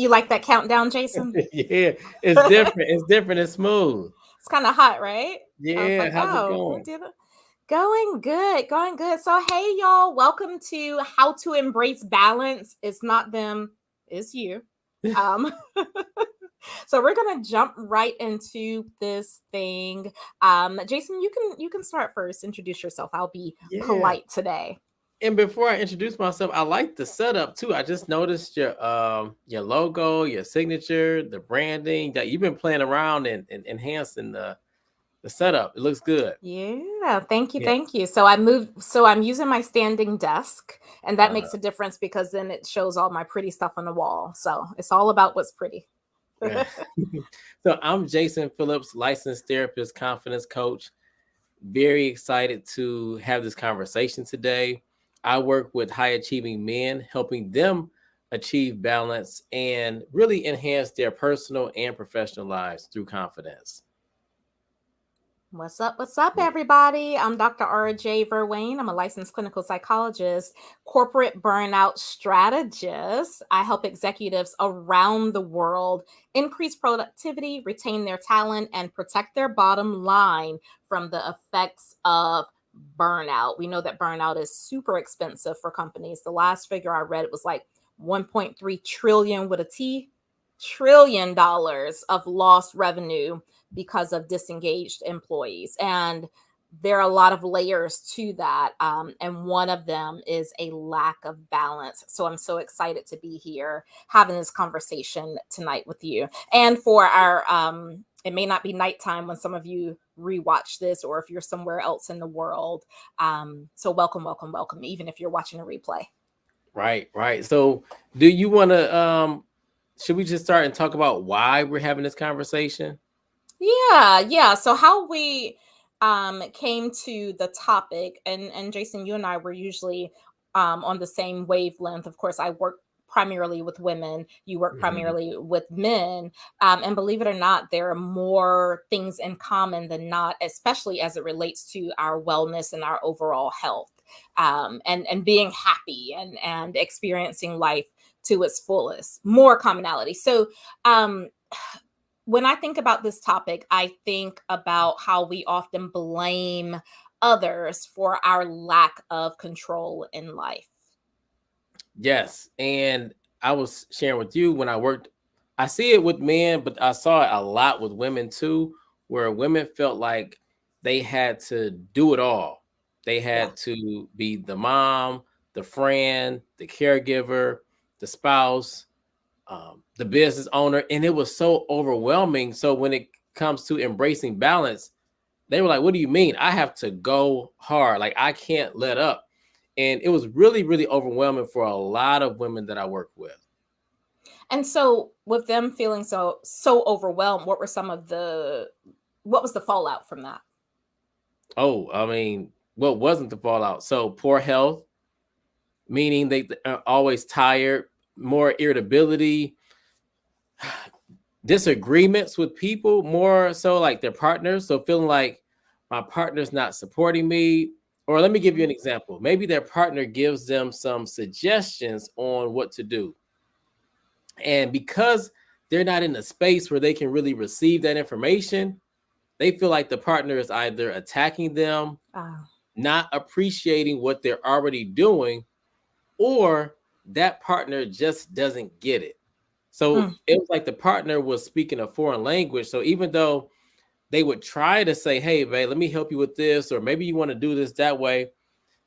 You like that countdown, Jason? Yeah, it's different. It's different. It's smooth. It's kind of hot, right? I was Yeah, like, how's it oh, we going? did it. Going good, going good. So, hey, y'all, welcome to How to Embrace Balance. It's not them, it's you. Um, so we're gonna jump right into this thing. Jason, you can start first. Introduce yourself. I'll be Yeah. polite today. And before I introduce myself, I like the setup too. I just noticed your logo, your signature, the branding that you've been playing around and enhancing the setup. It looks good. Yeah, thank you, Yeah. thank you. So I moved, so I'm using my standing desk, and that Uh, makes a difference because then it shows all my pretty stuff on the wall. So it's all about what's pretty. so I'm Jason Phillips, licensed therapist, confidence coach. Very excited to have this conversation today. I work with high achieving men, helping them achieve balance and really enhance their personal and professional lives through confidence. What's up, everybody? I'm Dr. RJ Verwain. I'm a licensed clinical psychologist, corporate burnout strategist. I help executives around the world increase productivity, retain their talent, and protect their bottom line from the effects of burnout. We know that burnout is super expensive for companies. The last figure I read, it was like 1.3 trillion with a trillion dollars of lost revenue because of disengaged employees. And there are a lot of layers to that. And one of them is a lack of balance. So I'm so excited to be here having this conversation tonight with you. And for our, it may not be nighttime when some of you rewatch this or if you're somewhere else in the world. So welcome, welcome, welcome, even if you're watching a replay. Right, right. So, do you want to should we just start and talk about why we're having this conversation? Yeah. So how we came to the topic, and Jason, you and I were usually on the same wavelength. Of course, I work primarily with women, you work Mhm. primarily with men. And believe it or not, there are more things in common than not, especially as it relates to our wellness and our overall health. And being happy and experiencing life to its fullest, more commonality. So when I think about this topic, I think about how we often blame others for our lack of control in life. Yes, and I was sharing with you when I worked. I see it with men, but I saw it a lot with women too, where women felt like they had to do it all. They Yeah. had to be the mom, the friend, the caregiver, the spouse, the business owner, and it was so overwhelming. So when it comes to embracing balance, they were like, "What do you mean? I have to go hard. Like I can't let up." And it was really, really overwhelming for a lot of women that I work with. And so with them feeling so overwhelmed, what was the fallout from that? Oh, I mean, what wasn't the fallout? So poor health, meaning they are always tired, more irritability, disagreements with people, more so like their partners. So feeling like my partner's not supporting me. Or let me give you an Mhm. example. Maybe their partner gives them some suggestions on what to do. And because they're not in a space where they can really receive that information, they feel like the partner is either attacking them, Ah. not appreciating what they're already doing, or that partner just doesn't get it. So Mm. it was like the partner was speaking a foreign language. So even though they would try to say, "Hey, babe, let me help you with this," or maybe you want to do this that way,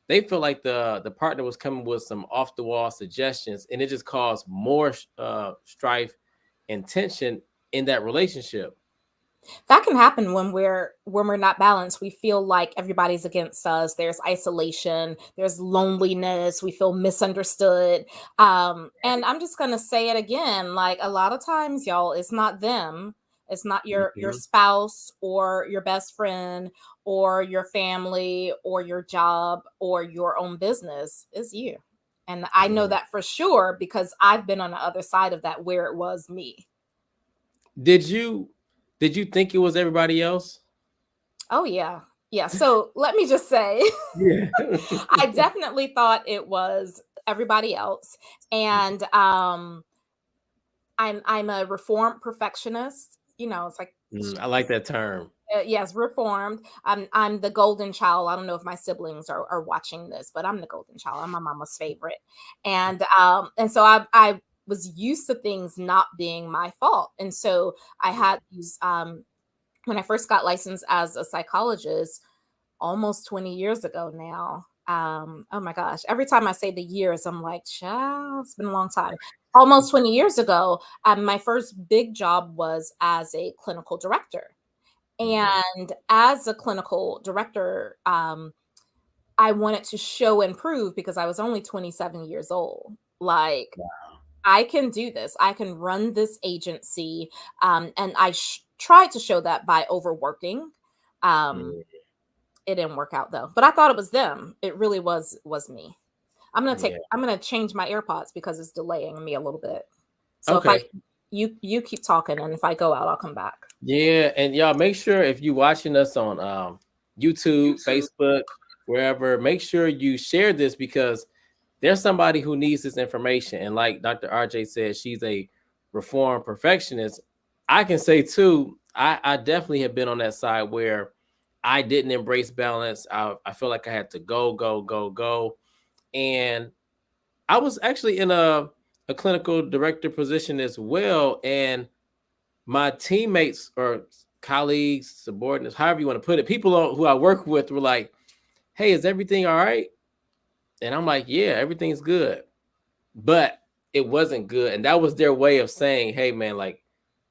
they feel like the partner was coming with some off the wall suggestions, and it just caused more strife and tension in that relationship. That can happen when we're not balanced. We feel like everybody's against us. There's isolation, there's loneliness, we feel misunderstood. And I'm just going to say it again, like a lot of times y'all, it's not them. It's not your Mhm. spouse or your best friend or your family or your job or your own business. It's you. And I know Right. that for sure because I've been on the other side of that where it was me. Did you did you think it was everybody else? Oh yeah. Yeah. So let me just say Yeah. I definitely thought it was everybody else. And I'm a reformed perfectionist. It's like I like that term. yes, reformed. I'm the golden child. I don't know if my siblings are watching this, but I'm the golden child. I'm my mama's favorite, and so I was used to things not being my fault, and so I Yeah. had these when I first got licensed as a psychologist almost 20 years ago now. Oh my gosh, every time I say the years, I'm like, child, it's been a long time. Almost 20 years ago, my first big job was as a clinical director. Mhm. And as a clinical director, I wanted to show and prove because I was only 27 years old. Like, I can do this. I can run this agency. And I tried to show that by overworking. Um, Mhm. it didn't work out though. But I thought it was them. It really was me. Yeah. I'm gonna change my AirPods because it's delaying me a little bit. So if I Okay. you keep talking, and if I go out, I'll come back. Yeah, and y'all make sure if you watching us on YouTube, Facebook, wherever, make sure you share this because there's somebody who needs this information. And like Dr. RJ said, she's a reformed perfectionist. I can say too, I definitely have been on that side where I didn't embrace balance. I feel like I had to go, go, go, go. And I was actually in a clinical director position as well. And my teammates or colleagues, subordinates, however you want to put it, people who I work with were like, "Hey, is everything all right?" And I'm like, "Yeah, everything's good." But it wasn't good. And that was their way of saying, "Hey, man, like,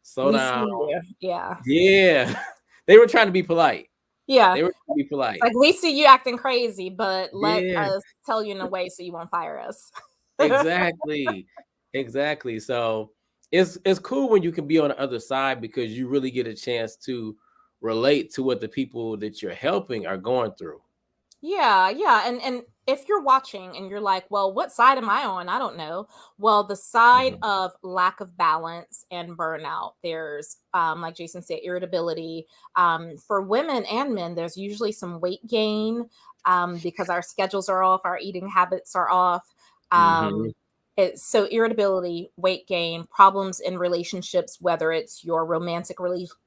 slow We see down." you. Yeah. Yeah. They were trying to be polite. Yeah. They were trying to be It's polite. like, "We see you acting crazy, but let Yeah, us tell you in a way so you won't fire us." exactly. Exactly. So it's cool when you can be on the other side because you really get a chance to relate to what the people that you're helping are going through. Yeah, yeah, and if you're watching and you're like, "Well, what side am I on?" I don't know. Well, the side Mhm. of lack of balance and burnout, there's, like Jason said, irritability. For women and men, there's usually some weight gain, because our schedules are off, our eating habits are off. Mhm. Um, so irritability, weight gain, problems in relationships, whether it's your romantic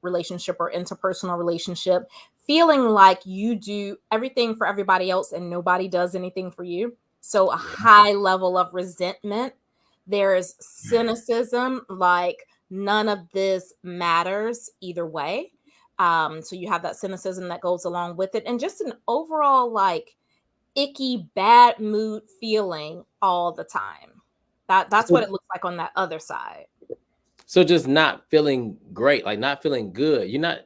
relationship or interpersonal relationship, feeling like you do everything for everybody else and nobody does anything for you. So a Yeah. high level of resentment. There's cynicism, like none of this matters either way. So you have that cynicism that goes along with it, and just an overall like icky, bad mood feeling all the time. That's what So it looks like on that other side. so just not feeling great, like not feeling good. You're not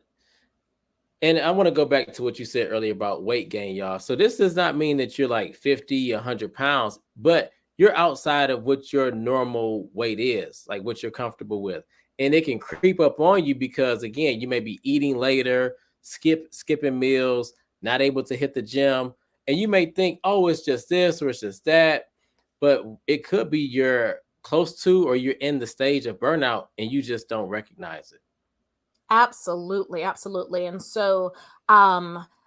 and I want to go back to what you said earlier about weight gain, y'all. So this does not mean that you're like 50, 100 pounds, but you're outside of what your normal weight is, like what you're comfortable with. And it can creep up on you because again, you may be eating later, skipping meals, not able to hit the gym, and you may think, "Oh, it's just this or it's just that." But it could be you're close to or you're in the stage of burnout and you just don't recognize it. Absolutely, absolutely. And so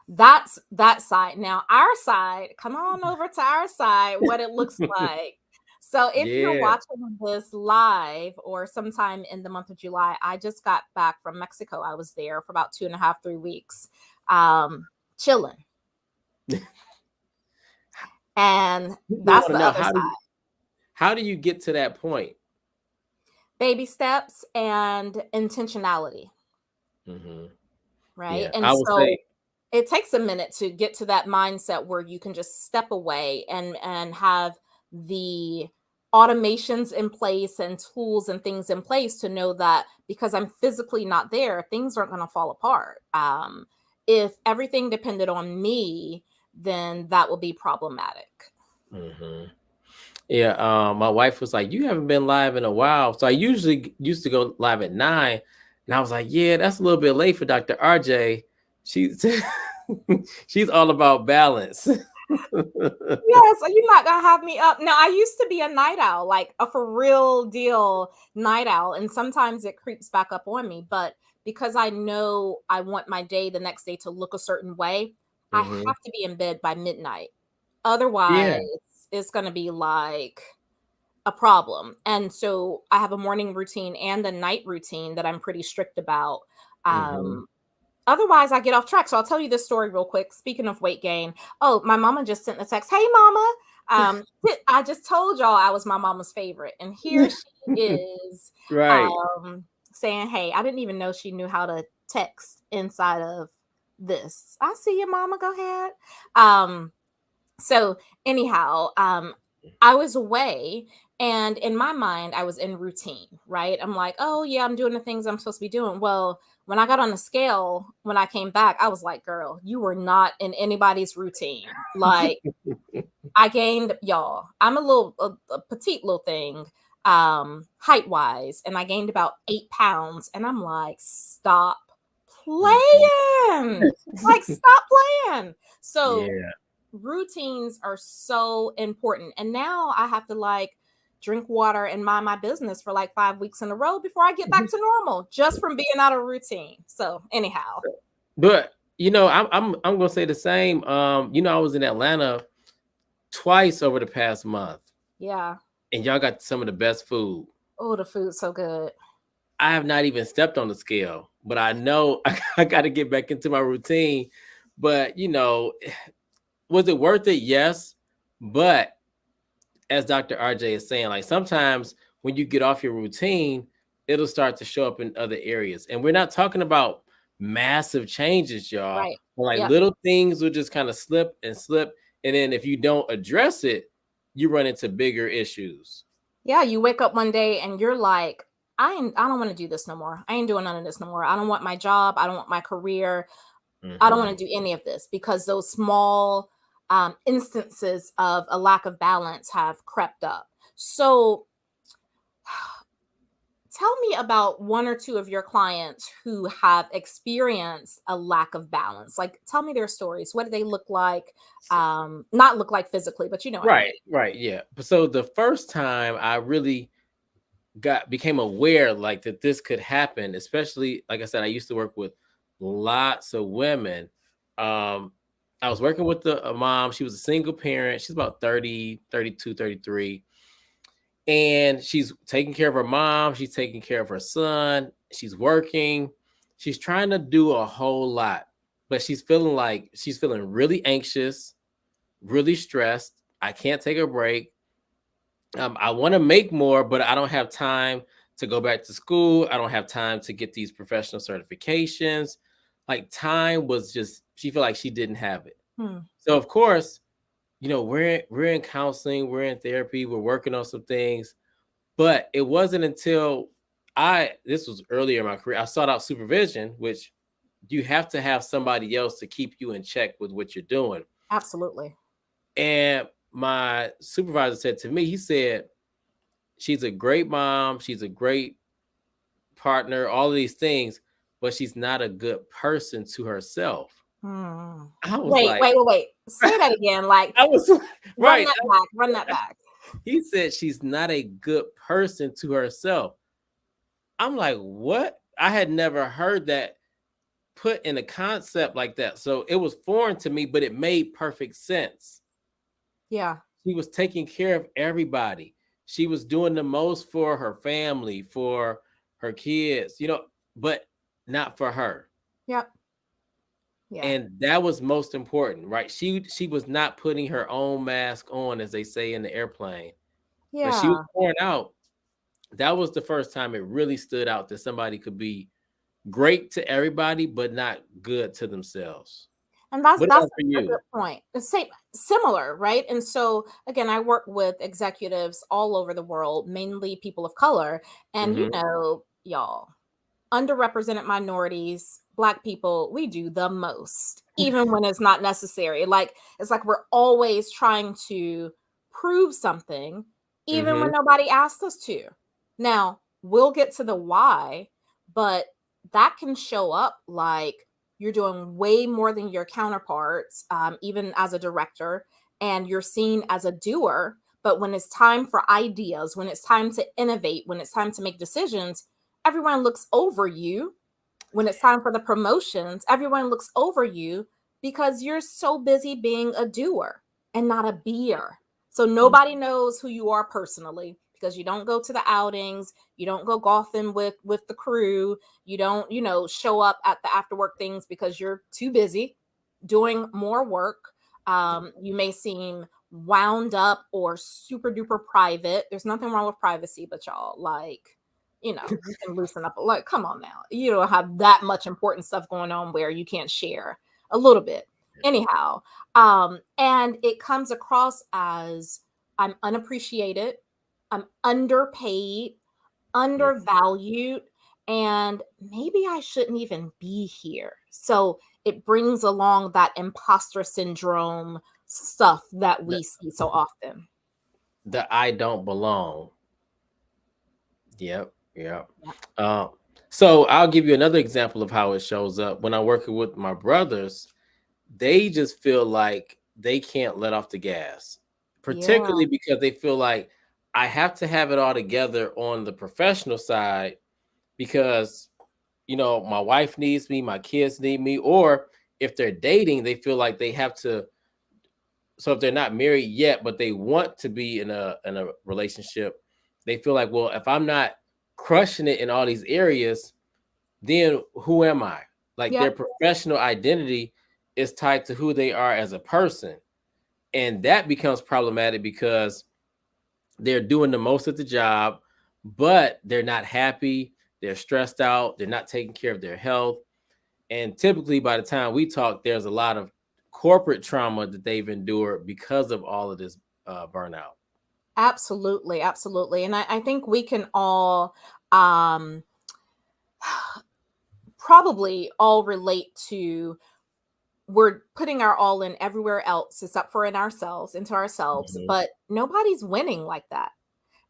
that's that side. Now our side, come on over to our side, what it looks like. So if you're Yeah. watching this live or sometime in the month of July, I just got back from Mexico. I was there for about 2.5, 3 weeks, chilling. And People that's want to the know other side. how do you get to that point? Baby steps and intentionality, Mhm. right? Yeah, And I would so say it takes a minute to get to that mindset where you can just step away and have the automations in place and tools and things in place to know that because I'm physically not there, things aren't going to fall apart. If everything depended on me, then that would be problematic. mhm. Yeah, my wife was like, "You haven't been live in a while." So I usually used to go live at 9, and I was like, "Yeah, that's a little bit late for Dr. RJ." She's she's all about balance. Yeah, so you're not gonna have me up. Now, I used to be a night owl, like a for real deal night owl, and sometimes it creeps back up on me. But because I know I want my day the next day to look a certain way, I Mhm. have to be in bed by midnight. Otherwise, Yeah. it's gonna be like a problem. And so I have a morning routine and a night routine that I'm pretty strict about. Mm-hmm. Otherwise, I get off track. So I'll tell you this story real quick. Speaking of weight gain, oh, my mama just sent a text. Hey, mama. I just told y'all I was my mama's favorite, and here she is, Right. saying, "Hey, I didn't even know she knew how to text inside of this. I see you, mama. Go ahead." So anyhow, I was away, and in my mind I was in routine, right? I'm like, oh yeah, I'm doing the things I'm supposed to be doing. Well, when I got on the scale, when I came back, I was like, girl, you were not in anybody's routine. Like, I gained, y'all, I'm a petite little thing, height wise, and I gained about 8 pounds, and I'm like, stop Mhm. playing. Like, stop playing. So Yeah. routines are so important. And now I have to like drink water and mind my business for like 5 weeks in a row before I get back to normal, just from being out of routine. So anyhow, But I'm gonna say the same. I was in Atlanta twice over the past month, yeah. and y'all got some of the best food. Oh, the food's so good. I have not even stepped on the scale, but I know I got to get back into my routine. But was it worth it? Yes, but as Dr. RJ is saying, like sometimes when you get off your routine, it'll start to show up in other areas. And we're not talking about massive changes, y'all. Right. But like Yep. little things will just kind of slip and slip. And then if you don't address it, you run into bigger issues. Yeah. You wake up one day and you're like, I don't want to do this no more. I ain't doing none of this no more. I don't want my job. I don't want my career. I don't Hmm. want to do any of this, because those small instances of a lack of balance have crept up. So tell me about one or two of your clients who have experienced a lack of balance. Like, tell me their stories. What do they look like? Not look like physically, but you know what I mean. Right, right, yeah. So the first time I really became aware like that this could happen, especially like I said, I used to work with lots of women. um I was working with a mom. She was a single parent. She's about 30, 32, 33, and she's taking care of her mom, she's taking care of her son, she's working, she's trying to do a whole lot, but she's feeling really anxious, really stressed. I can't take a break. I want to make more, but I don't have time to go back to school. I don't have time to get these professional certifications. Like time was just, she felt like she didn't have it. Hmm. So of course, we're in counseling, we're in therapy, we're working on some things, but it wasn't until this was earlier in my career, I sought out supervision, which you have to have somebody else to keep you in check with what you're doing. Absolutely. And my supervisor said to me, he said, she's a great mom, she's a great partner, all of these things, but she's not a good person to herself. Hmm. I was Wait, like, wait, wait, wait. Say that again. Like, I was run right. that back. Run that back. He said she's not a good person to herself. I'm like, what? I had never heard that put in a concept like that. So it was foreign to me, but it made perfect sense. Yeah. She was taking care of everybody. She was doing the most for her family, for her kids, but not for her. Yep. Yeah. And that was most important, right? She was not putting her own mask on, as they say in the airplane. When she was Yeah. pouring out, that was the first time it really stood out that somebody could be great to everybody, but not good to themselves. And that's What that's about for a good you? point. The same, similar, right? And so again, I work with executives all over the world, mainly people of color, and Hmm. y'all, underrepresented minorities, Black people, we do the most, even when it's not necessary. Like, it's like we're always trying to prove something, even when Hmm. nobody asked us to. Now, we'll get to the why, but that can show up like you're doing way more than your counterparts, even as a director, and you're seen as a doer. But when it's time for ideas, when it's time to innovate, when it's time to make decisions, everyone looks over you. When it's time for the promotions, everyone looks over you because you're so busy being a doer and not a beer. So nobody knows who you are personally. because you don't go to the outings, you don't go golfing with the crew, you don't, show up at the after work things because you're too busy doing more work. You may seem wound up or super duper private. There's nothing wrong with privacy, but y'all, like, you can loosen up. Like, come on now. You don't have that much important stuff going on where you can't share a little bit. Anyhow, and it comes across as I'm unappreciated, I'm underpaid, Mhm. undervalued, and maybe I shouldn't even be here. So it brings along that imposter syndrome stuff that The, we see so often. the I don't belong. Yep, yep. Yeah. Uh, so I'll give you another example of how it shows up. When I'm working with my brothers, they just feel like they can't let off the gas, Yeah. particularly because they feel like I have to have it all together on the professional side because my wife needs me, my kids need me, or if they're dating, they feel like they have to. So if they're not married yet, but they want to be in a relationship, they feel like, well, if I'm not crushing it in all these areas, then who am I? Like their Yep. professional identity is tied to who they are as a person. And that becomes problematic because they're doing the most at the job, but they're not happy, they're stressed out, they're not taking care of their health. And typically by the time we talk, there's a lot of corporate trauma that they've endured because of all of this burnout. Absolutely. Absolutely. And I think we can all um probably all relate to, we're putting our all in everywhere else except for in ourselves, into ourselves, Mhm. but nobody's winning like that.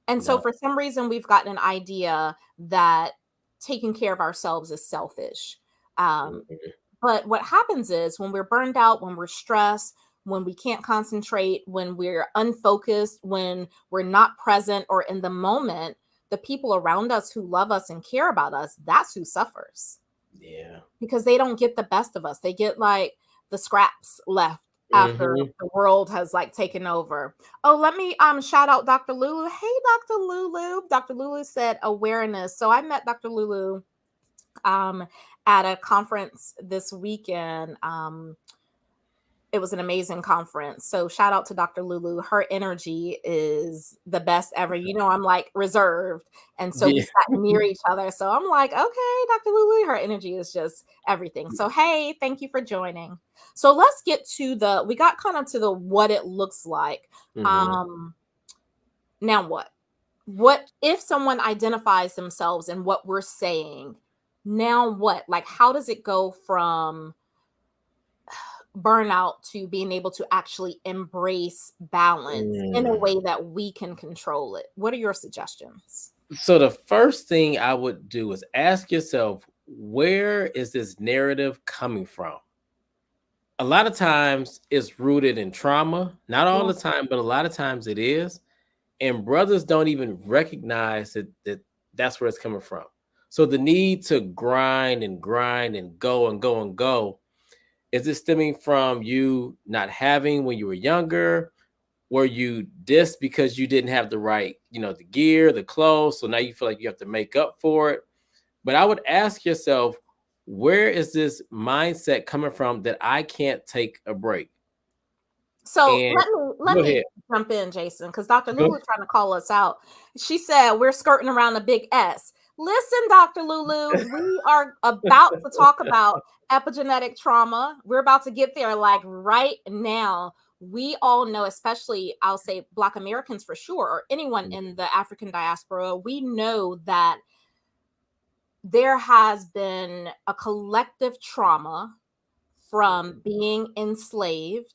And so No. for some reason we've gotten an idea that taking care of ourselves is selfish. Um, Mhm. but what happens is when we're burned out, when we're stressed, when we can't concentrate, when we're unfocused, when we're not present or in the moment, the people around us who love us and care about us, that's who suffers, Yeah. because they don't get the best of us. They get like the scraps left after Hmm. the world has like taken over. Oh, let me shout out Dr. Lulu. Hey Dr. Lulu. Dr. Lulu said awareness. So I met Dr. Lulu um at a conference this weekend. It was an amazing conference. So shout out to Dr. Lulu. Her energy is the best ever. I'm like reserved. And so we Yeah. sat near each other. So I'm like, okay, Dr. Lulu, her energy is just everything. So hey, thank you for joining. So let's get to we got kind of to the what it looks like. Hmm. Um, Now what? What if someone identifies themselves in what we're saying? Now what? Like, how does it go from burnout to being able to actually embrace balance in a Mm. way that we can control it? What are your suggestions? So the first thing I would do is ask yourself, where is this narrative coming from? A lot of times it's rooted in trauma. Not all Yeah, the time, but a lot of times it is. And brothers don't even recognize that that's where it's coming from. So the need to grind and go and go and go, is it stemming from you not having when you were younger? Were you dissed because you didn't have the right, the gear, the clothes? So now you feel like you have to make up for it. But I would ask yourself, where is this mindset coming from that I can't take a break? so And let go me ahead. jump in, Jason, because Dr. Go. Lulu trying to call us out. She said we're skirting around a big S. Listen, Dr. Lulu, we are about to talk about epigenetic trauma. We're about to get there, like right now. We all know, especially I'll say Black Americans for sure, or anyone in the African diaspora, we know that there has been a collective trauma from being enslaved,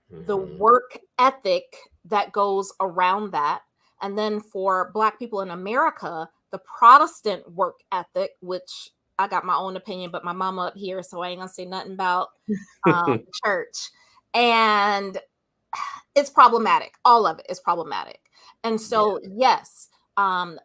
the Mhm. work ethic that goes around that. And then for Black people in America, the Protestant work ethic, which I got my own opinion, but my mama up here, so I ain't gonna say nothing about church. And it's problematic. All of it is problematic. And Yeah. so, yes,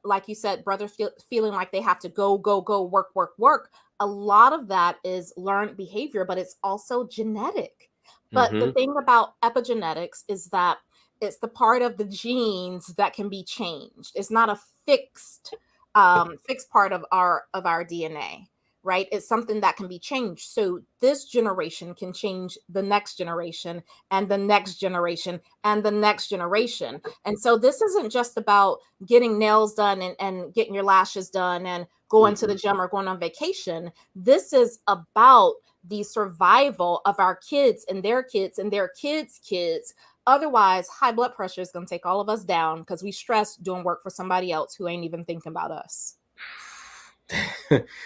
like you said, brothers feeling like they have to go, go, go, work, work, work. A lot of that is learned behavior, but it's also genetic. But the Mhm. thing about epigenetics is that It's the part of the genes that can be changed. It's not a fixed part of our DNA, right? It's something that can be changed. So this generation can change the next generation and the next generation and the next generation. And so this isn't just about getting nails done and getting your lashes done and going to the Mhm. gym or going on vacation. This is about the survival of our kids and their kids and their kids' kids. Otherwise, high blood pressure is going to take all of us down because we stress doing work for somebody else who ain't even thinking about us.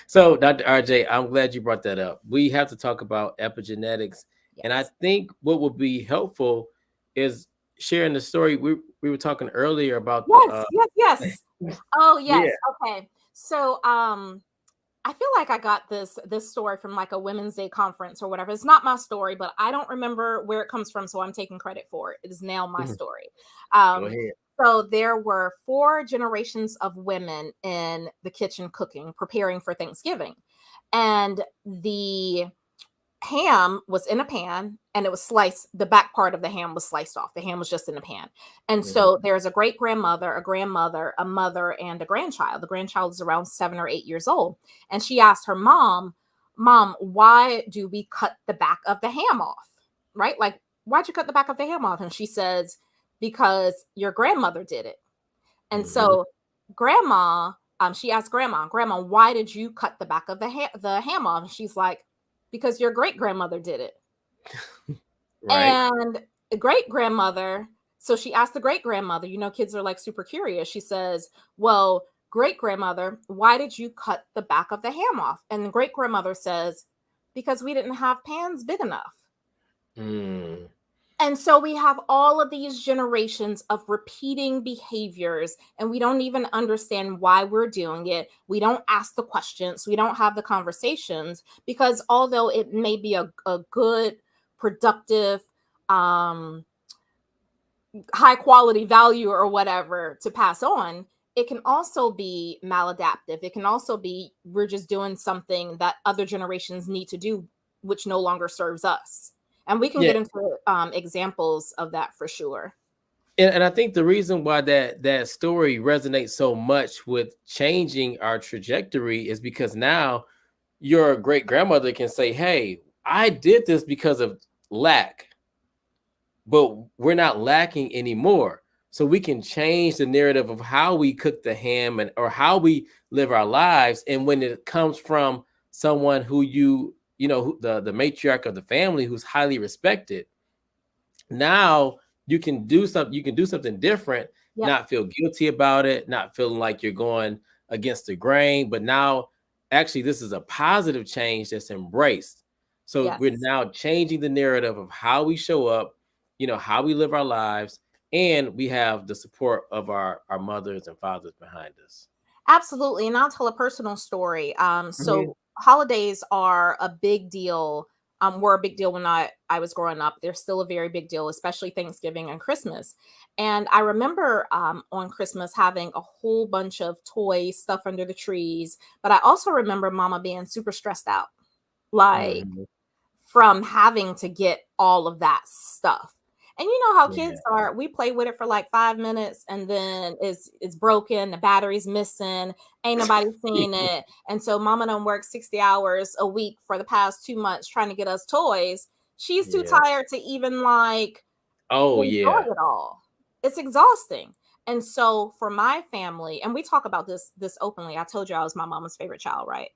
So, Dr. RJ, I'm glad you brought that up. We have to talk about epigenetics. And I Yes. think what would be helpful is sharing the story. We were talking earlier about the Yes, yes, yes. Oh, yeah. yes. Okay. So, I feel like I got this story from like a Women's Day conference or whatever. It's not my story, but I don't remember where it comes from, so I'm taking credit for it. It is now my Mhm. story. Go Um, ahead. so there were four generations of women in the kitchen cooking, preparing for Thanksgiving, and the ham was in a pan and it was sliced. The back part of the ham was sliced off. The ham was just in the pan. And Mhm. so there's a great grandmother, a grandmother, a mother, and a grandchild. The grandchild is around 7 or 8 years old. And she asked her mom, why do we cut the back of the ham off? Right? Like, why'd you cut the back of the ham off? And she says, because your grandmother did it. And Mhm. so grandma, she asked grandma, why did you cut the back of the ham off? And she's like, because your great grandmother did it. Right. And great grandmother, so she asked the great grandmother, kids are like super curious. She says, well, great grandmother, why did you cut the back of the ham off? And the great grandmother says, because we didn't have pans big enough. Mm. And so we have all of these generations of repeating behaviors, and we don't even understand why we're doing it. We don't ask the questions, we don't have the conversations, because although it may be a good, productive, um, high quality value or whatever to pass on, it can also be maladaptive. It can also be we're just doing something that other generations need to do, which no longer serves us. And we can Yeah. get into examples of that for sure. And I think the reason why that story resonates so much with changing our trajectory is because now your great grandmother can say, hey, I did this because of lack, but we're not lacking anymore. So we can change the narrative of how we cook the ham and or how we live our lives. And when it comes from someone who the matriarch of the family who's highly respected, now you can do something different, Yep. not feel guilty about it, not feeling like you're going against the grain, but now actually this is a positive change that's embraced. So we're Yes. now changing the narrative of how we show up, how we live our lives, and we have the support of our mothers and fathers behind us. Absolutely. And I'll tell a personal story. Mhm. So holidays are a big deal. Were a big deal when I was growing up. They're still a very big deal, especially Thanksgiving and Christmas. And I remember on Christmas having a whole bunch of toys, stuff under the trees. But I also remember Mama being super stressed out, like Mhm. from having to get all of that stuff. And you know how kids Yeah. are, we play with it for like 5 minutes and then it's broken, the battery's missing, ain't nobody seen it. And so mama done worked 60 hours a week for the past 2 months trying to get us toys. She's too Yeah. tired to even like Oh enjoy yeah. it all. It's exhausting. And so for my family, and we talk about this openly. I told you I was my mama's favorite child, right?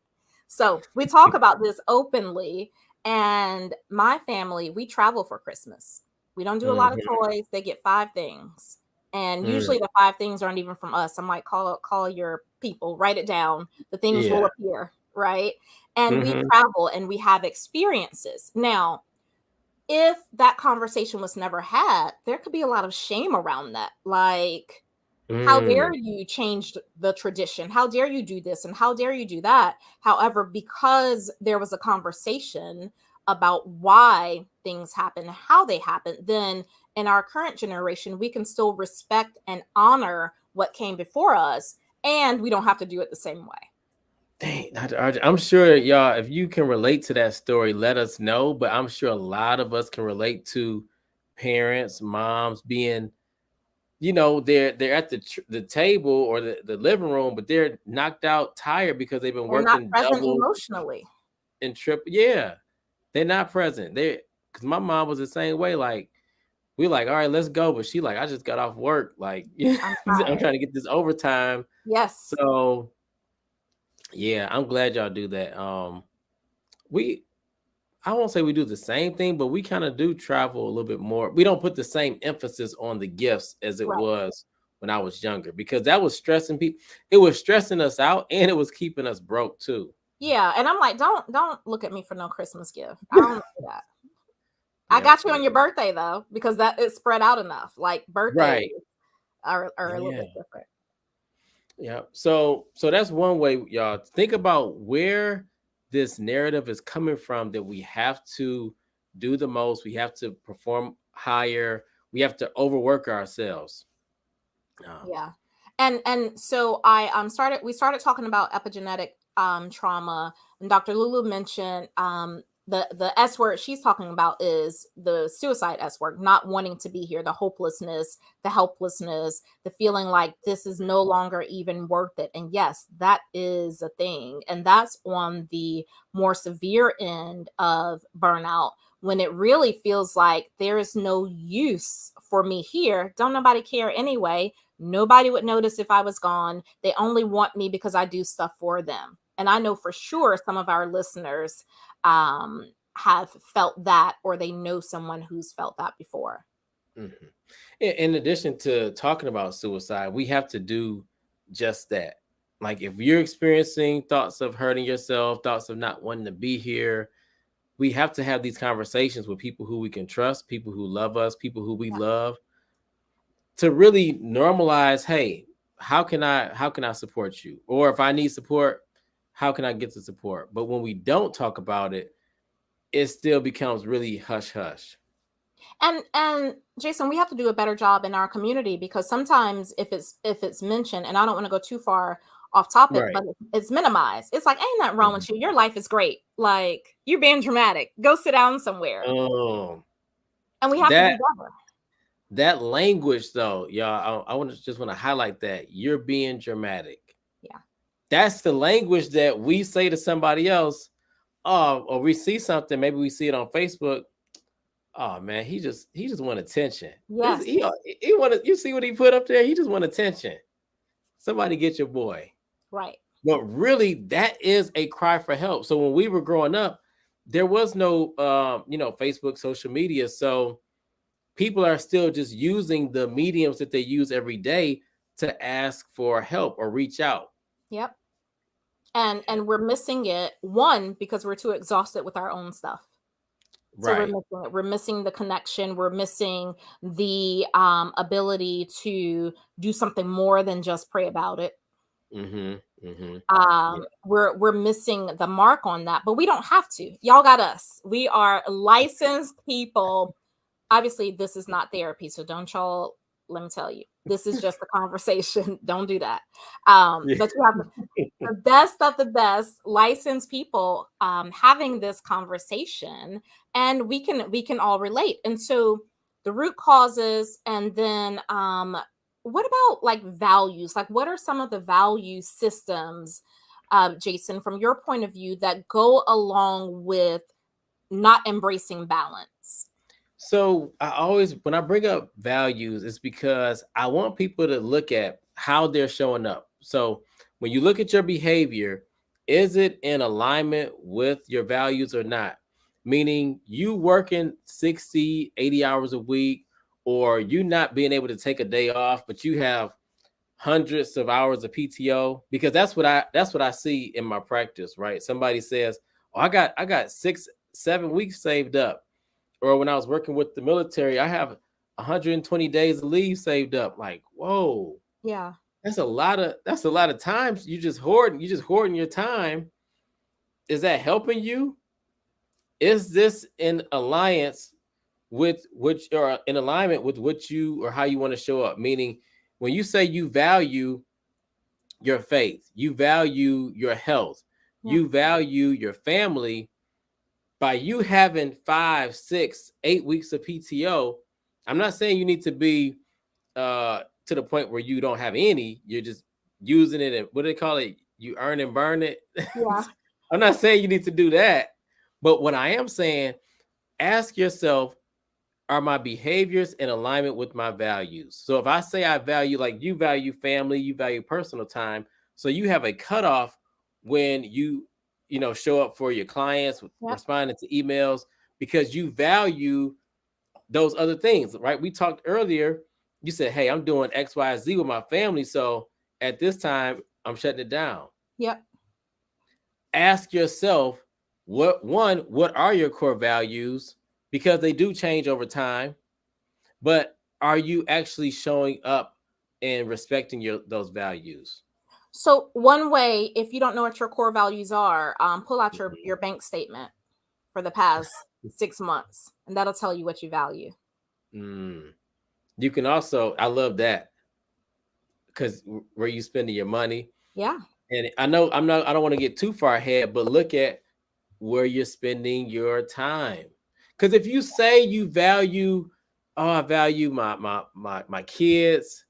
So we talk about this openly. And my family, we travel for Christmas. We don't do a lot of Mhm. toys. They get 5 things. And Mm. usually the 5 things aren't even from us. I'm like, call your people, write it down. The things will Yeah. appear, right? And we Mhm. travel and we have experiences. Now, if that conversation was never had, there could be a lot of shame around that. Like, how dare Mm. you change the tradition? How dare you do this? And how dare you do that? However, because there was a conversation about why things happen, how they happen, then in our current generation, we can still respect and honor what came before us, and we don't have to do it the same way. Dang, Dr. RJ, I'm sure y'all, if you can relate to that story, let us know. But I'm sure a lot of us can relate to parents, moms being they're at the table or the living room, but they're knocked out, tired because they've been They're not working present double emotionally. and triple. Yeah, they're not present. They because my mom was the same way. Like we like, all right, let's go, but she like, I just got off work. Like I'm I'm tired. trying to get this overtime. Yes. So yeah, I'm glad y'all do that. We I won't say we do the same thing, but we kind of do travel a little bit more. We don't put the same emphasis on the gifts as it Right. was when I was younger because that was stressing people. It was stressing us out and it was keeping us broke too. Yeah, and I'm like, don't look at me for no Christmas gift. I don't do that. I Yep. got you on your birthday though, because that is spread out enough. Like birthdays Right. are a little Yeah. bit different. Yeah. So that's one way, y'all. Think about where this narrative is coming from that we have to do the most, we have to perform higher, we have to overwork ourselves. Um, Yeah. And so I started we started talking about epigenetic trauma, and Dr. Lulu mentioned the S word she's talking about is the suicide S word, not wanting to be here, the hopelessness, the helplessness, the feeling like this is no longer even worth it. And yes, that is a thing. And that's on the more severe end of burnout, when it really feels like there is no use for me here. Don't nobody care anyway. Nobody would notice if I was gone. They only want me because I do stuff for them. And I know for sure some of our listeners have felt that, or they know someone who's felt that before. mhm. In addition to talking about suicide, we have to do just that. Like if you're experiencing thoughts of hurting yourself, thoughts of not wanting to be here, we have to have these conversations with people who we can trust, people who love us, people who we Yeah. love, to really normalize, hey, how can I support you? Or if I need support, how can I get the support? But when we don't talk about it, it still becomes really hush hush. And Jason, we have to do a better job in our community, because sometimes if it's mentioned, and I don't want to go too far off topic, Right. but it's minimized. It's like, ain't nothing wrong Mhm. with you. Your life is great. Like, you're being dramatic. Go sit down somewhere. Um, And we have to do that better. that language though, y'all, I want to just want to highlight that you're being dramatic. Yeah. That's the language that we say to somebody else. Or we see something, maybe we see it on Facebook. Oh man, he just want attention. This Yes. he want to, you see what he put up there? He just want attention. Somebody get your boy. Right. But really, that is a cry for help. So when we were growing up, there was no Facebook, social media. So people are still just using the mediums that they use every day to ask for help or reach out. Yep. And we're missing it, one, because we're too exhausted with our own stuff. So we're Right. missing it. We're missing the connection. We're missing the ability to do something more than just pray about it. Mm-hmm. Mm-hmm. Yeah. We're missing the mark on that, but we don't have to. Y'all got us. We are licensed people. Obviously, this is not therapy, so don't y'all, let me tell you, this is just a conversation. Don't do that. Yeah. But you have the best of the best licensed people having this conversation, and we can all relate. And so the root causes, and then what about like values? Like, what are some of the value systems, Jason, from your point of view, that go along with not embracing balance? So I always, when I bring up values, it's because I want people to look at how they're showing up. So when you look at your behavior, is it in alignment with your values or not? Meaning you working 60, 80 hours a week, or you not being able to take a day off, but you have hundreds of hours of PTO, because that's what I see in my practice, right? Somebody says, "Oh, I got 6, 7 weeks saved up." Or when I was working with the military, I have 120 days of leave saved up. Like, whoa, Yeah. that's a lot of times you just hoarding your time. Is that helping you? Is this in alliance with which, or in alignment with what you or how you want to show up? Meaning, when you say you value your faith, you value your health, Yeah. you value your family, by you having 5, 6, 8 weeks of PTO, I'm not saying you need to be to the point where you don't have any, you're just using it, and what do they call it? You earn and burn it. Yeah. I'm not saying you need to do that, but what I am saying, ask yourself, are my behaviors in alignment with my values? So if I say I value, like you value family, you value personal time, so you have a cutoff when you show up for your clients, Yep. responding to emails, because you value those other things, right? We talked earlier. You said, "Hey, I'm doing X, Y, Z with my family, so at this time, I'm shutting it down." Yep. Ask yourself, what are your core values? Because they do change over time, but are you actually showing up and respecting those values? So one way, if you don't know what your core values are, pull out your Mhm. bank statement for the past 6 months, and that'll tell you what you value. Mm. You can also, I love that, because where you spending your money. Yeah. And I know I don't want to get too far ahead, but look at where you're spending your time. Because if you say you value, oh, I value my kids,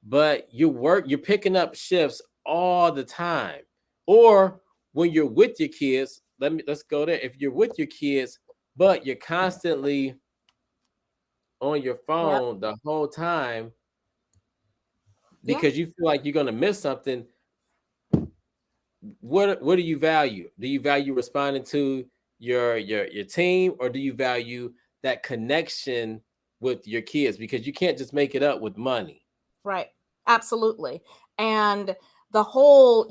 but you're picking up shifts all the time. Or when you're with your kids, let's go there. If you're with your kids, but you're constantly on your Yep. phone the whole time Yeah. because you feel like you're gonna miss something, what do you value? Do you value responding to your team, or do you value that connection with your kids? Because you can't just make it up with money. Right. Absolutely. And the whole,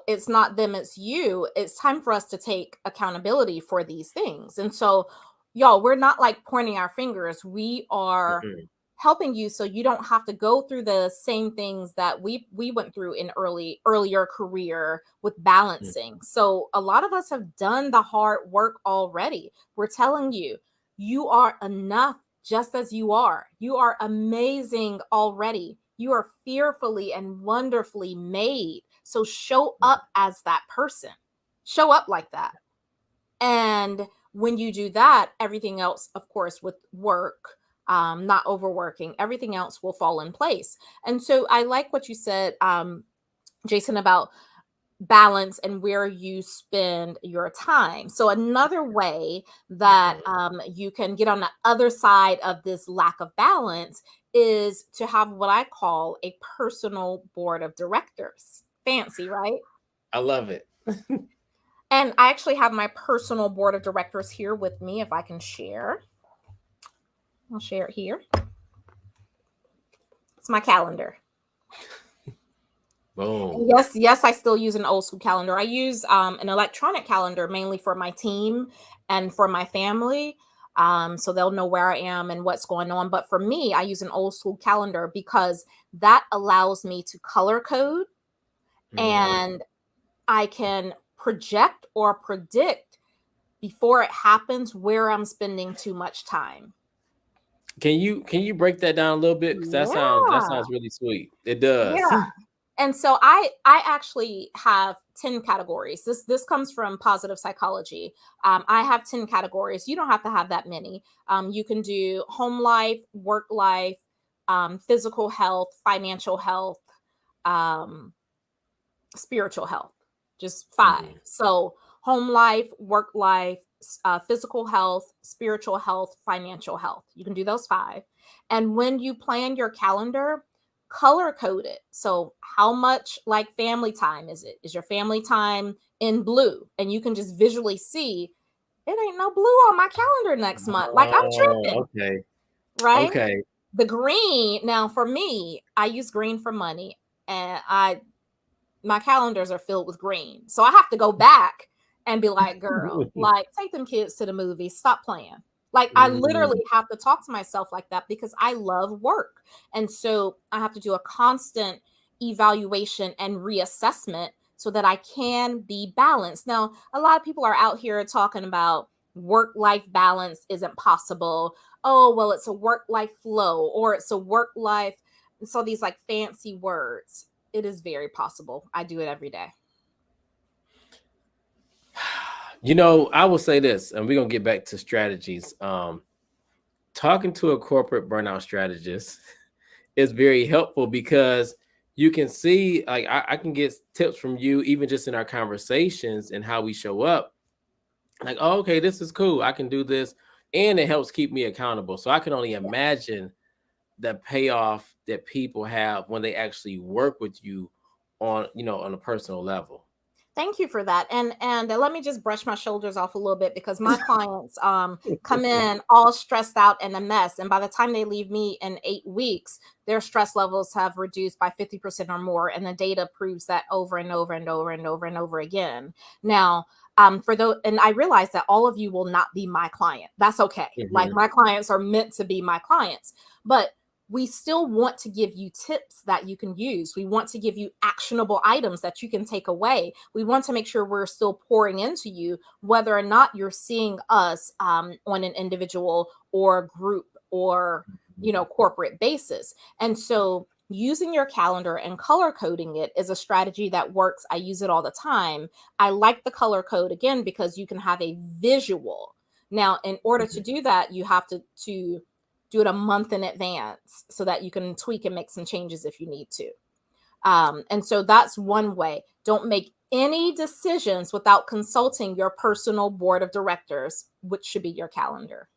it's not them, it's you. It's time for us to take accountability for these things. And so, y'all, we're not like pointing our fingers. We are Mm-mm, helping you so you don't have to go through the same things that we went through in earlier career with mm, balancing. So a lot of us have done the hard work already. We're telling you, you are enough just as you are. You are amazing already. You are fearfully and wonderfully made. So show mm. up as that person. Show up like that. And when you do that, everything else, of course, with work, not overworking, everything else will fall in place. And so I like what you said, Jason, about balance and where you spend your time. So another way that Mhm. you can get on the other side of this lack of balance is to have what I call a personal board of directors. Fancy, right? I love it. And I actually have my personal board of directors here with me. If I can share, I'll share it here. It's my calendar. Boom. And yes, yes, I still use an old school calendar. I use an electronic calendar mainly for my team and for my family. So they'll know where I am and what's going on. But for me, I use an old school calendar because that allows me to color code, Mm. and I can project or predict before it happens where I'm spending too much time. Can you break that down a little bit? Because that sounds Yeah. really sweet. It does. Yeah. And so I actually have 10 categories. This comes from positive psychology. I have 10 categories. You don't have to have that many. You can do home life, work life, physical health, financial health, um, spiritual health, just five. Mhm. So, home life, work life, physical health, spiritual health, financial health. You can do those five. And when you plan your calendar, color code it. So, how much like family time is it? Is your family time in blue? And you can just visually see it ain't no blue on my calendar next month. Like I'm Oh, tripping, okay. right? Okay. The green, now for me, I use green for money, and I my calendars are filled with green. So I have to go back and be like, girl, like, take them kids to the movies, stop playing. Like, I literally Mm. have to talk to myself like that because I love work. And so I have to do a constant evaluation and reassessment so that I can be balanced. Now, a lot of people are out here talking about work life balance isn't possible. Oh, well, it's a work life flow or it's a work life. So these like fancy words, it is very possible. I do it every day. I will say this, and we're gonna get back to strategies. Talking to a corporate burnout strategist is very helpful because you can see, like, I can get tips from you, even just in our conversations and how we show up. Like, oh, okay, this is cool. I can do this. And it helps keep me accountable. So I can only imagine the payoff that people have when they actually work with you on, on a personal level. Thank you for that. And let me just brush my shoulders off a little bit because my clients come in all stressed out and a mess, and by the time they leave me in 8 weeks, their stress levels have reduced by 50% or more, and the data proves that over and over and over and over and over again. Now, for those, and I realize that all of you will not be my client. That's okay. Like, Mhm. my clients are meant to be my clients, but we still want to give you tips that you can use. We want to give you actionable items that you can take away. We want to make sure we're still pouring into you, whether or not you're seeing us on an individual or group or corporate basis. And so using your calendar and color coding it is a strategy that works. I use it all the time. I like the color code again because you can have a visual. Now, in order to Mhm. do that, you have to do it a month in advance so that you can tweak and make some changes if you need to. And so that's one way. Don't make any decisions without consulting your personal board of directors, which should be your calendar.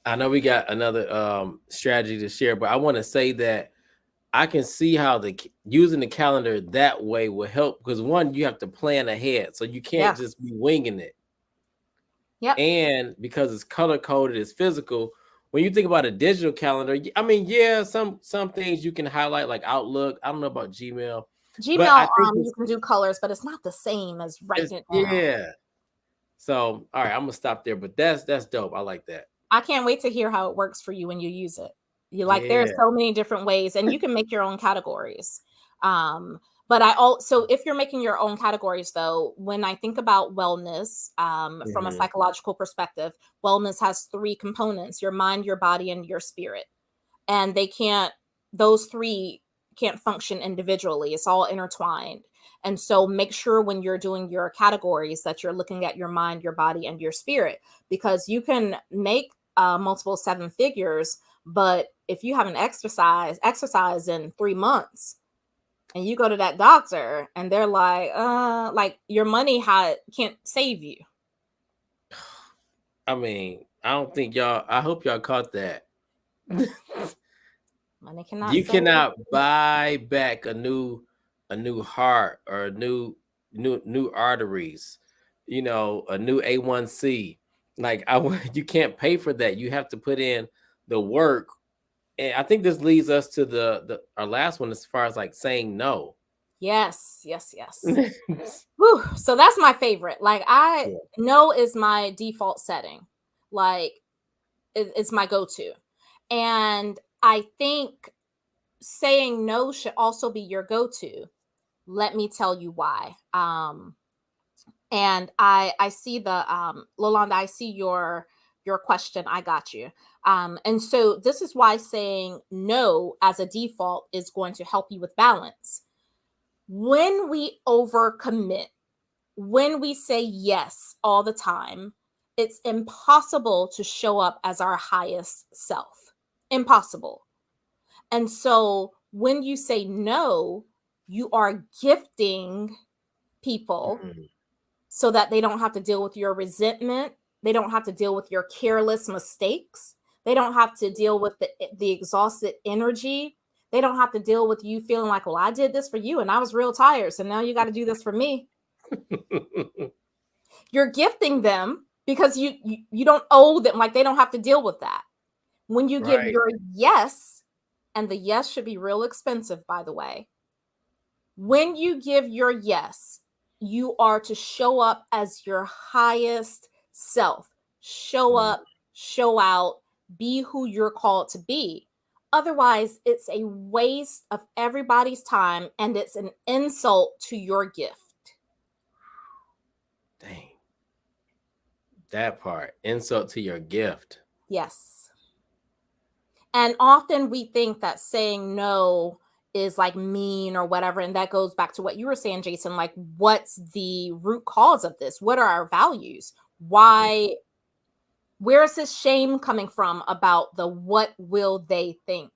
I know we got another strategy to share, but I want to say that I can see how using the calendar that way will help, because one, you have to plan ahead, so you can't Yeah. just be winging it. Yep. And because it's color coded, it's physical. When you think about a digital calendar, I mean, yeah, some things you can highlight, like Outlook. I don't know about Gmail, but Gmail, I think you can do colors, but it's not the same as it's writing it down. yeah. So all right, I'm gonna stop there. But that's dope. I like that. I can't wait to hear how it works for you when you use it. You like there's Yeah. so many different ways and you can make your own categories. But I also, if you're making your own categories though, when I think about wellness, from a Mhm. psychological perspective, wellness has three components: your mind, your body, and your spirit. And those three can't function individually. It's all intertwined. And so make sure when you're doing your categories that you're looking at your mind, your body, and your spirit, because you can make multiple seven figures, but if you haven't exercise in 3 months and you go to that doctor and they're like your money can't save you. I mean, I don't think y'all. I hope y'all caught that. Money cannot You save cannot you. buy back a new heart, or a new arteries, a new A1C. Like, you can't pay for that. You have to put in the work. And I think this leads us to the our last one, as far as like saying no. Yes, yes, yes. Yeah. Whew, so that's my favorite. Like, I no is my default setting. Like, it's my go-to. And I think saying no should also be your go-to. Let me tell you why. And I see the Lolanda, I see your question. I got you. And so this is why saying no as a default is going to help you with balance. When we overcommit, when we say yes all the time, it's impossible to show up as our highest self. Impossible. And so when you say no, you are gifting people Mhm. so that they don't have to deal with your resentment. They don't have to deal with your careless mistakes. They don't have to deal with the exhausted energy. They don't have to deal with you feeling like, well, I did this for you and I was real tired. So now you got to do this for me. You're gifting them because you don't owe them, like they don't have to deal with that. When you give Right. your yes, and the yes should be real expensive, by the way. When you give your yes, you are to show up as your highest self. Show Mhm. up, show out, be who you're called to be. Otherwise, it's a waste of everybody's time and it's an insult to your gift. Dang, that part. Insult to your gift. Yes. And often we think that saying no is like mean or whatever. And that goes back to what you were saying, Jason. Like, what's the root cause of this? What are our values? Mm. Why? Where is this shame coming from about the what will they think?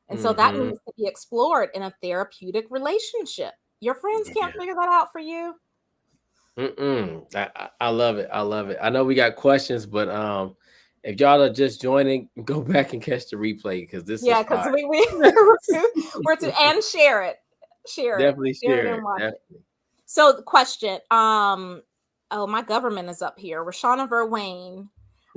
And so that Mm-hmm. needs to be explored in a therapeutic relationship. Your friends can't Yeah. figure that out for you. I love it. I love it. I know we got questions, but if y'all are just joining, go back and catch the replay because this is Yeah, because fire. we're to and Definitely share it share and it. watch it. Definitely. So the question, oh, my government is up here. Rashana Verwain.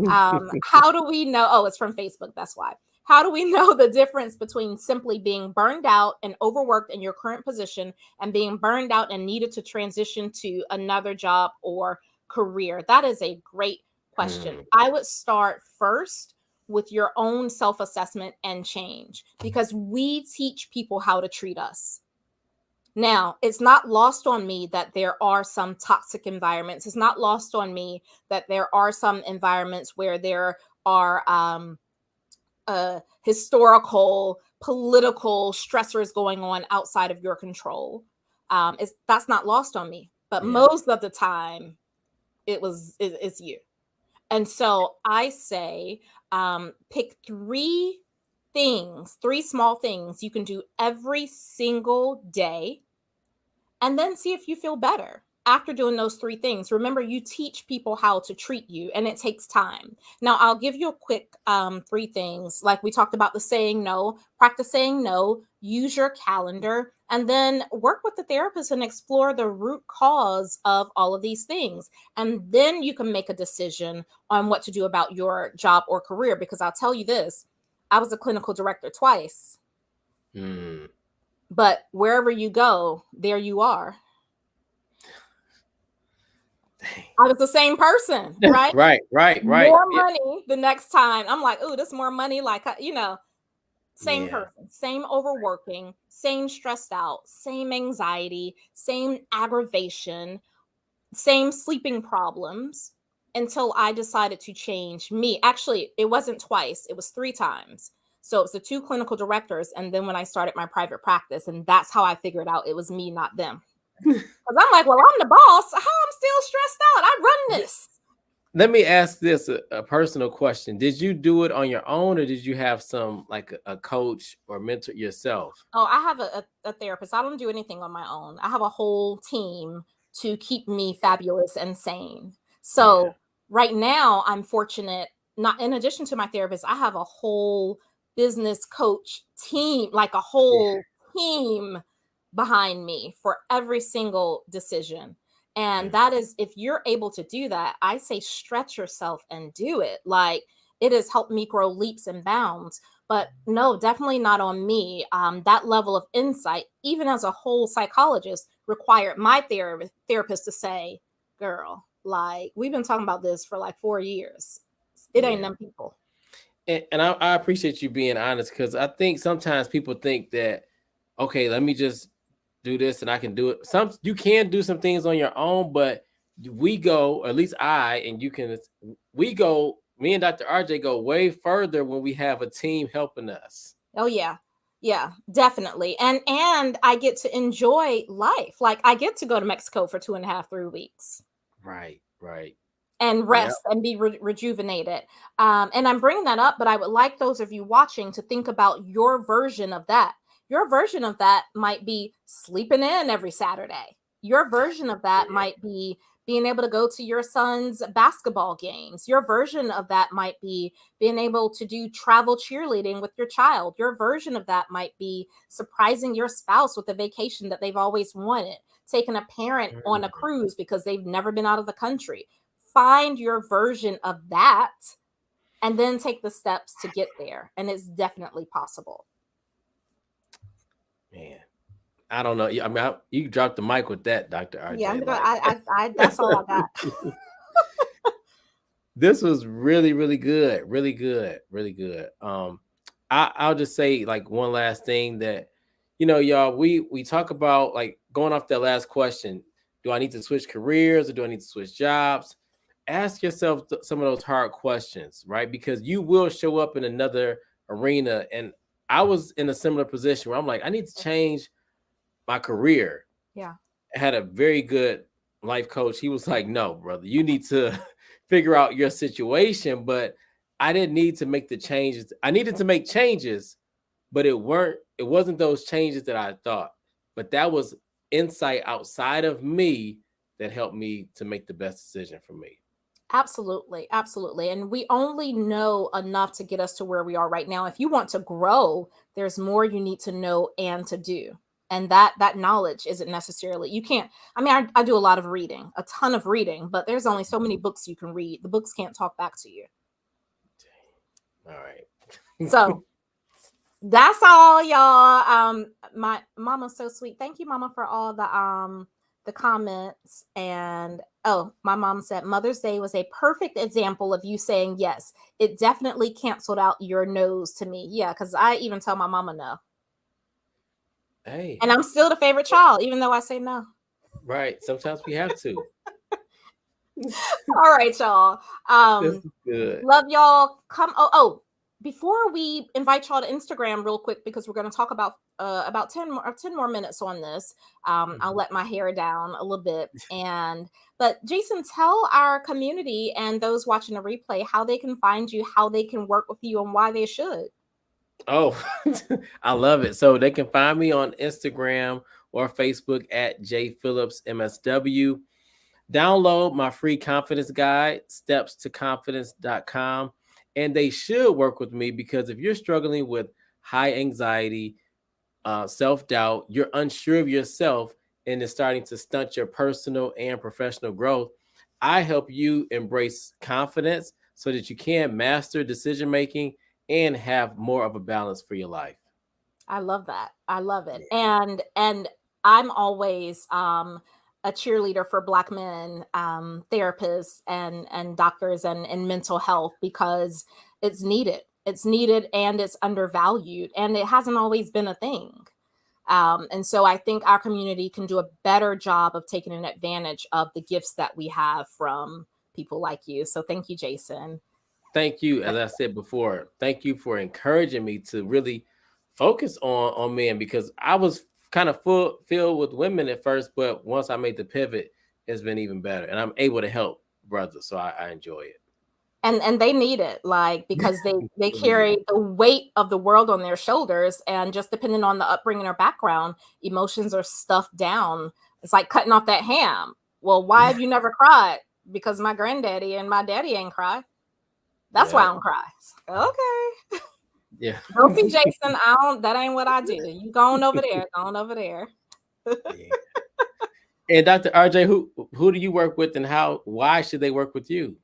How do we know? Oh, it's from Facebook. That's why. How do we know the difference between simply being burned out and overworked in your current position and being burned out and needed to transition to another job or career? That is a great question. Mm, I would start first with your own self assessment and change because we teach people how to treat us. Now, it's not lost on me that there are some toxic environments. It's not lost on me that there are some environments where there are historical, political stressors going on outside of your control. That's not lost on me. But yeah. most of the time, it's you. And so I say, pick three small things you can do every single day and then see if you feel better after doing those three things. Remember, you teach people how to treat you, and it takes time. Now, I'll give you a quick three things. Like we talked about the saying no, practice saying no, use your calendar, and then work with the therapist and explore the root cause of all of these things. And then you can make a decision on what to do about your job or career. Because I'll tell you this, I was a clinical director twice, Mm. but wherever you go, there you are. I was the same person, right? Right, right, right. More money the next time. I'm like, "Ooh, this more money." Like, same Yeah. person, same overworking, same stressed out, same anxiety, same aggravation, same sleeping problems until I decided to change me. Actually, it wasn't twice, it was three times. So it was the two clinical directors. And then when I started my private practice, and that's how I figured out it was me, not them. Because I'm like, well, I'm the boss. How I'm still stressed out? I run this. Let me ask this a personal question. Did you do it on your own or did you have some like a coach or mentor yourself? Oh, I have a therapist. I don't do anything on my own. I have a whole team to keep me fabulous and sane. Yeah. So right now, I'm fortunate. Not in addition to my therapist, I have a whole business coach team, like a Yeah. whole team behind me for every single decision. And Mm. that is, if you're able to do that, I say stretch yourself and do it. Like it has helped me grow leaps and bounds. But no, definitely not on me. That level of insight, even as a whole psychologist, required my therapist to say, girl, like we've been talking about this for like 4 years. It ain't Yeah. them people. And I appreciate you being honest because I think sometimes people think that, okay, let me just do this and I can do it. You can do some things on your own, but we go, or at least I, and you can, we go, me and Dr. RJ go way further when we have a team helping us. Oh yeah. Yeah, definitely. And I get to enjoy life. Like I get to go to Mexico for 2.5, 3 weeks Right, right. and Yeah. rest and be rejuvenated. And I'm bringing that up, but I would like those of you watching to think about your version of that. Your version of that might be sleeping in every Saturday. Your version of that Yeah. might be being able to go to your son's basketball games. Your version of that might be being able to do travel cheerleading with your child. Your version of that might be surprising your spouse with a vacation that they've always wanted, taking a parent on a Mm. cruise because they've never been out of the country. Find your version of that and then take the steps to get there. And it's definitely possible. Man, I don't know. I mean, you dropped the mic with that, Dr. Yeah, RJ. Like, that's all I got. this was really, really good, really good, really good. I'll just say like one last thing that, y'all, we talk about like going off that last question. Do I need to switch careers or do I need to switch jobs? Ask yourself some of those hard questions, right? Because you will show up in another arena. And I was in a similar position where I'm like, I need to change my career. Yeah. I had a very good life coach. He was like, no, brother, you need to figure out your situation. But I didn't need to make the changes. I needed to make changes, but it wasn't those changes that I thought, but that was insight outside of me that helped me to make the best decision for me. Absolutely, absolutely. And we only know enough to get us to where we are right now. If you want to grow, there's more you need to know and to do. And that knowledge isn't necessarily, you can't, I mean, I do a lot of reading, a ton of reading, but there's only so many books you can read. The books can't talk back to you. All right. So that's all, y'all. My mama's so sweet. Thank you, mama, for all the comments. And oh, my mom said Mother's Day was a perfect example of you saying yes. It definitely canceled out your no's to me. Yeah, because I even tell my mama no. Hey, And I'm still the favorite child, even though I say no. right. Sometimes we have to. All right, y'all. This is good. Love y'all. Before we invite y'all to Instagram real quick, because we're going to talk about 10 more minutes on this. I'll let my hair down a little bit. But Jason, tell our community and those watching the replay how they can find you, how they can work with you, and why they should. Oh, I love it. So they can find me on Instagram or Facebook at jphillipsmsw. Download my free confidence guide, stepstoconfidence.com. And they should work with me, because if you're struggling with high anxiety, self-doubt, you're unsure of yourself, and it's starting to stunt your personal and professional growth, I help you embrace confidence so that you can master decision making and have more of a balance for your life. I love that. I love it. And I'm always a cheerleader for Black men, therapists and doctors and mental health, because it's needed. It's needed and it's undervalued, and it hasn't always been a thing. And so I think our community can do a better job of taking an advantage of the gifts that we have from people like you. So thank you, Jason. Thank you. As I said before, thank you for encouraging me to really focus on men, because I was kind of filled with women at first, but once I made the pivot, it's been even better, and I'm able to help brothers, so I enjoy it. And they need it, like, because they They need it. carry the weight of the world on their shoulders, and just depending on the upbringing or background, emotions are stuffed down. It's like cutting off that ham. Well, why have you never cried? Because my granddaddy and my daddy ain't cry. That's why I Yeah, don't cry. Okay. yeah. Don't be Jason. I don't, that ain't what I do. You going over there, going over there. Yeah. And Dr. RJ, who do you work with, and why should they work with you?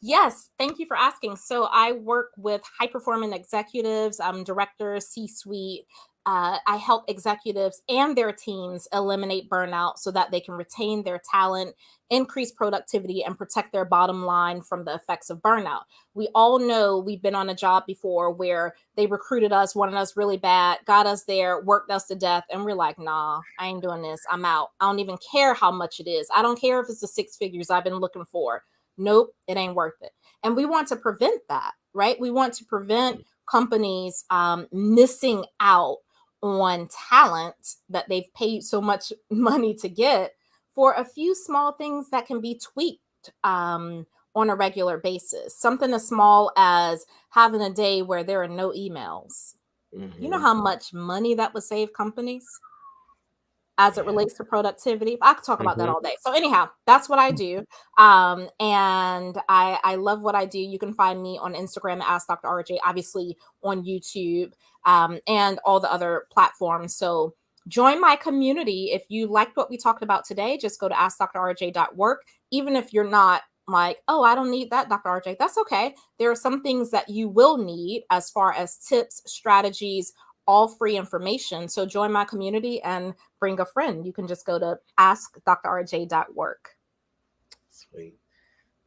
Yes, thank you for asking. So I work with high performing executives, directors, C-suite. I help executives and their teams eliminate burnout so that they can retain their talent, increase productivity, and protect their bottom line from the effects of burnout. We all know we've been on a job before where they recruited us, wanted us really bad, got us there, worked us to death, and we're like, nah, I ain't doing this. I'm out. I don't even care how much it is. I don't care if it's the six figures I've been looking for. Nope, it ain't worth it. And we want to prevent that, right? We want to prevent companies missing out on talent that they've paid so much money to get for a few small things that can be tweaked on a regular basis. Something as small as having a day where there are no emails. You know how much money that would save companies as it Yeah. relates to productivity. I could talk about that Mhm. all day. So anyhow, that's what I do. And I love what I do. You can find me on Instagram at Ask Dr. RJ, obviously on YouTube, and all the other platforms. So join my community. If you liked what we talked about today, just go to askdrrj.work. Even if you're not like, oh, I don't need that, Dr. RJ, that's okay. There are some things that you will need as far as tips, strategies, all free information. So join my community and bring a friend. You can just go to askdrrj.work. Sweet.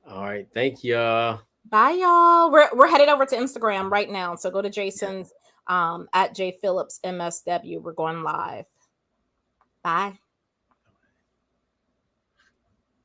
All right. Thank you. Bye, y'all. We're headed over to Instagram right now. So go to Jason's at jphillipsmsw. We're going live. Bye.